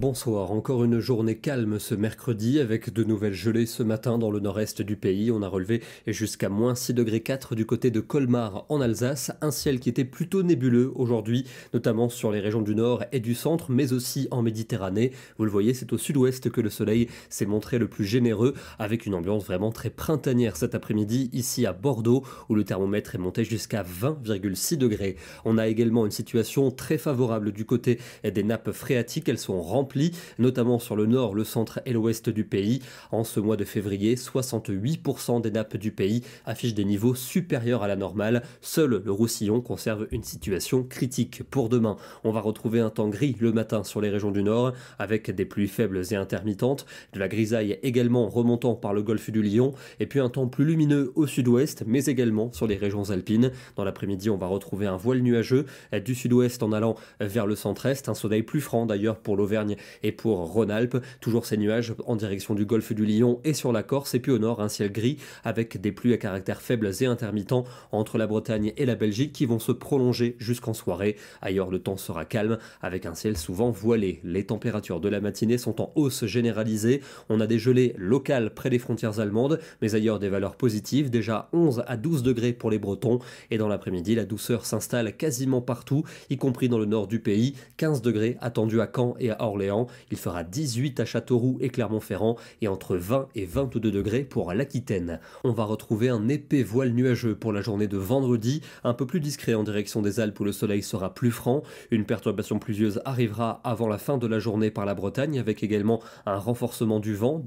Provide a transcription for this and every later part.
Bonsoir, encore une journée calme ce mercredi avec de nouvelles gelées ce matin dans le nord-est du pays. On a relevé jusqu'à -6,4 degrés du côté de Colmar en Alsace. Un ciel qui était plutôt nébuleux aujourd'hui, notamment sur les régions du nord et du centre, mais aussi en Méditerranée. Vous le voyez, c'est au sud-ouest que le soleil s'est montré le plus généreux avec une ambiance vraiment très printanière cet après-midi ici à Bordeaux où le thermomètre est monté jusqu'à 20,6 degrés. On a également une situation très favorable du côté des nappes phréatiques. Elles sont remplies, notamment sur le nord, le centre et l'ouest du pays. En ce mois de février, 68% des nappes du pays affichent des niveaux supérieurs à la normale. Seul le Roussillon conserve une situation critique. Pour demain, on va retrouver un temps gris le matin sur les régions du nord, avec des pluies faibles et intermittentes, de la grisaille également remontant par le golfe du Lion, et puis un temps plus lumineux au sud-ouest, mais également sur les régions alpines. Dans l'après-midi, on va retrouver un voile nuageux du sud-ouest en allant vers le centre-est, un soleil plus franc d'ailleurs pour l'Auvergne et pour Rhône-Alpes. Toujours ces nuages en direction du golfe du Lion et sur la Corse, et puis au nord un ciel gris avec des pluies à caractère faible et intermittents entre la Bretagne et la Belgique qui vont se prolonger jusqu'en soirée. Ailleurs, le temps sera calme avec un ciel souvent voilé. Les températures de la matinée sont en hausse généralisée. On a des gelées locales près des frontières allemandes, mais ailleurs des valeurs positives, déjà 11 à 12 degrés pour les Bretons. Et dans l'après-midi, la douceur s'installe quasiment partout, y compris dans le nord du pays. 15 degrés attendus à Caen et à Orléans. Il fera 18 à Châteauroux et Clermont-Ferrand et entre 20 et 22 degrés pour l'Aquitaine. On va retrouver un épais voile nuageux pour la journée de vendredi, un peu plus discret en direction des Alpes où le soleil sera plus franc. Une perturbation pluvieuse arrivera avant la fin de la journée par la Bretagne avec également un renforcement du vent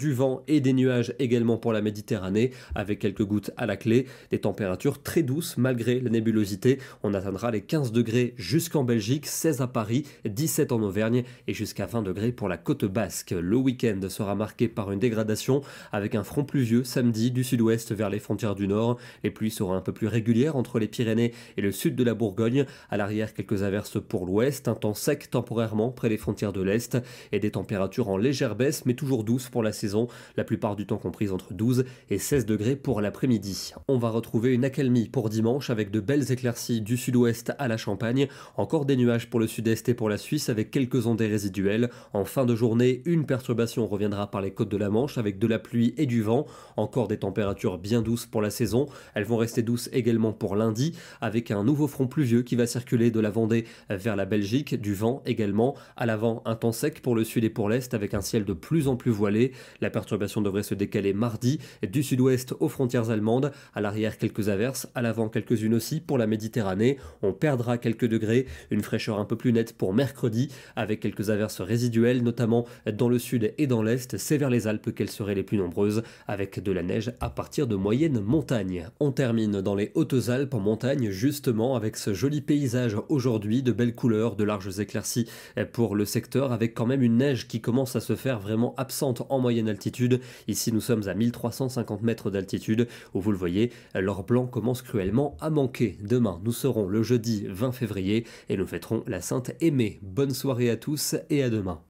et des nuages également pour la Méditerranée avec quelques gouttes à la clé. Des températures très douces malgré la nébulosité. On atteindra les 15 degrés jusqu'en Belgique, 16 à Paris, 17 en Auvergne et jusqu'à 20 degrés pour la côte basque. Le week-end sera marqué par une dégradation avec un front pluvieux samedi du sud-ouest vers les frontières du nord. Les pluies seront un peu plus régulières entre les Pyrénées et le sud de la Bourgogne. À l'arrière, quelques averses pour l'ouest, un temps sec temporairement près des frontières de l'est et des températures en légère baisse mais toujours douces pour la saison, la plupart du temps comprises entre 12 et 16 degrés pour l'après-midi. On va retrouver une accalmie pour dimanche avec de belles éclaircies du sud-ouest à la Champagne, encore des nuages pour le sud-est et pour la Suisse avec quelques ondées résiduelles. En fin de journée, une perturbation reviendra par les côtes de la Manche avec de la pluie et du vent. Encore des températures bien douces pour la saison. Elles vont rester douces également pour lundi avec un nouveau front pluvieux qui va circuler de la Vendée vers la Belgique. Du vent également. À l'avant, un temps sec pour le sud et pour l'est avec un ciel de plus en plus voilé. La perturbation devrait se décaler mardi du sud-ouest aux frontières allemandes. À l'arrière, quelques averses. À l'avant, quelques-unes aussi pour la Méditerranée. On perdra quelques degrés. Une fraîcheur un peu plus nette pour mercredi avec quelques averses résiduelles, notamment dans le sud et dans l'est. C'est vers les Alpes qu'elles seraient les plus nombreuses, avec de la neige à partir de moyennes montagnes. On termine dans les Hautes-Alpes en montagne, justement, avec ce joli paysage aujourd'hui, de belles couleurs, de larges éclaircies pour le secteur, avec quand même une neige qui commence à se faire vraiment absente en moyenne altitude. Ici, nous sommes à 1350 mètres d'altitude, où vous le voyez, l'or blanc commence cruellement à manquer. Demain, nous serons le jeudi 20 février et nous fêterons la Sainte Aimée. Bonne soirée à tous et à demain.